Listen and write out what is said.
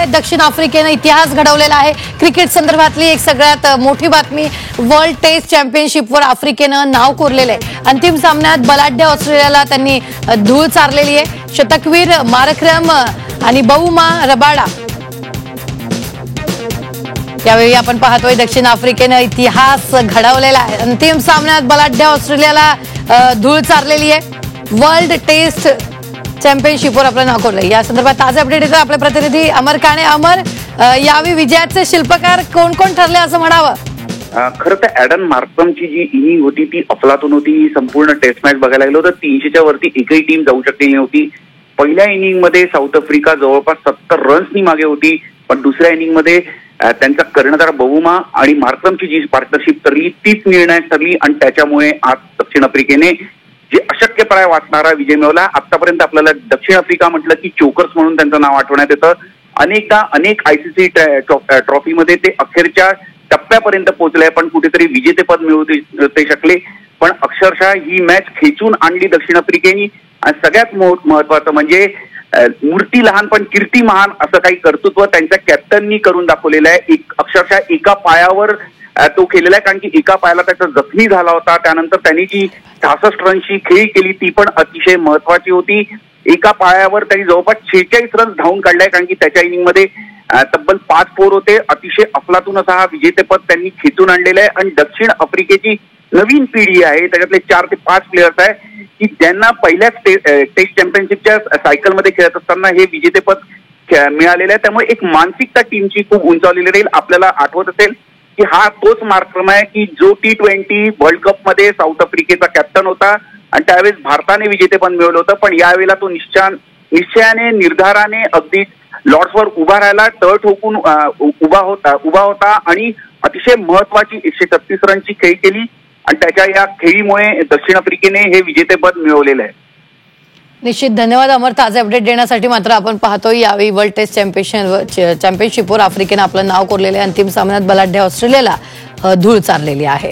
पाहतोय दक्षिण आफ्रिकेने इतिहास घडवलेला आहे। क्रिकेट संदर्भातली एक सगळ्यात मोठी बातमी, वर्ल्ड टेस्ट चॅम्पियनशिपवर आफ्रिकेनं नाव कोरलेलं आहे। अंतिम सामन्यात बलाढ्य ऑस्ट्रेलियाला त्यांनी धूळ चारलेली आहे। शतकवीर मारक्रम आणि बहुमा रबाडा यावेळी आपण पाहतोय दक्षिण आफ्रिकेने इतिहास घडवलेला आहे। अंतिम सामन्यात बलाढ्य ऑस्ट्रेलियाला धूळ चारलेली आहे। वर्ल्ड टेस्ट चॅम्पियनशिपवर आपलं नाव कोरलंय। या संदर्भात ताजे अपडेट देतो आपले प्रतिनिधी अमर काणे। अमर, यावेळी विजयाचे शिल्पकार कोण कोण ठरले असं म्हणावं? खरं तर ॲडन मार्क्रमची जी इनिंग होती ती अफलातून होती। संपूर्ण टेस्ट मॅच बघायला गेलो तर 300च्या वरती एकही टीम जाऊ शकलेली नव्हती। पहिल्या इनिंग मध्ये साऊथ आफ्रिका जवळपास 70 रन्सनी मागे होती, पण दुसऱ्या इनिंग मध्ये त्यांचा कर्णधार बहुमा आणि मार्क्रमची जी पार्टनरशिप ठरली तीच निर्णायक ठरली आणि त्याच्यामुळे आज दक्षिण आफ्रिकेने जे अशक्यप्राय वाटणारा विजय मिळवला। आतापर्यंत आपल्याला दक्षिण आफ्रिका म्हटलं की चोकर्स म्हणून त्यांचं नाव आठवण्यात येतं। अनेकदा अनेक ICC ट्रॉफीमध्ये ते अखेरच्या टप्प्यापर्यंत पोहोचले, पण कुठेतरी विजेतेपद मिळवू ते शकले। पण अक्षरशः ही मॅच खेचून आणली दक्षिण आफ्रिकेने। आणि सगळ्यात महत्वाचं म्हणजे मूर्ती लहान पण कीर्ती महान असं काही कर्तृत्व त्यांच्या कॅप्टननी करून दाखवलेलं आहे। अक्षरशः एका पायावर तो केलेला आहे, कारण की एका पायाला त्याचा जखमी झाला होता। त्यानंतर त्यांनी जी 66 रनची खेळी केली ती पण अतिशय महत्वाची होती। एका पायावर त्यांनी जवळपास 46 रन धावून काढलाय, कारण की त्याच्या इनिंगमध्ये तब्बल 5-4 होते। अतिशय अफलातून असा हा विजेतेपद त्यांनी खेचून आणलेलं आहे। आणि दक्षिण आफ्रिकेची नवीन पिढी आहे, त्याच्यातले 4 ते 5 प्लेयर्स आहे की ज्यांना पहिल्याच टेस्ट चॅम्पियनशिपच्या सायकलमध्ये खेळत असताना हे विजेतेपद मिळालेलं आहे। त्यामुळे एक मानसिकता टीमची खूप उंचावलेली राहील। आपल्याला आठवत असेल की हा तोच मार्क्रम आहे की जो T20 वर्ल्ड कप मध्ये साऊथ आफ्रिकेचा कॅप्टन होता आणि त्यावेळेस भारताने विजेतेपद मिळवलं होतं। पण यावेळेला तो निश्चयाने निर्धाराने अगदी लॉर्ड्सवर उभा राहायला, तळ ठोकून उभा होता आणि अतिशय महत्वाची 136 रनची खेळी केली आणि त्याच्या या खेळीमुळे दक्षिण आफ्रिकेने हे विजेतेपद मिळवलेलं आहे। निश्चित धन्यवाद अमर ताजे अपडेट देण्यासाठी। मात्र आपण पाहतोय यावेळी वर्ल्ड टेस्ट चॅम्पियनशिपवर आफ्रिकेने आपलं नाव कोरलेलं आहे। अंतिम सामन्यात बलाढ्य ऑस्ट्रेलियाला धूळ चारलेली आहे।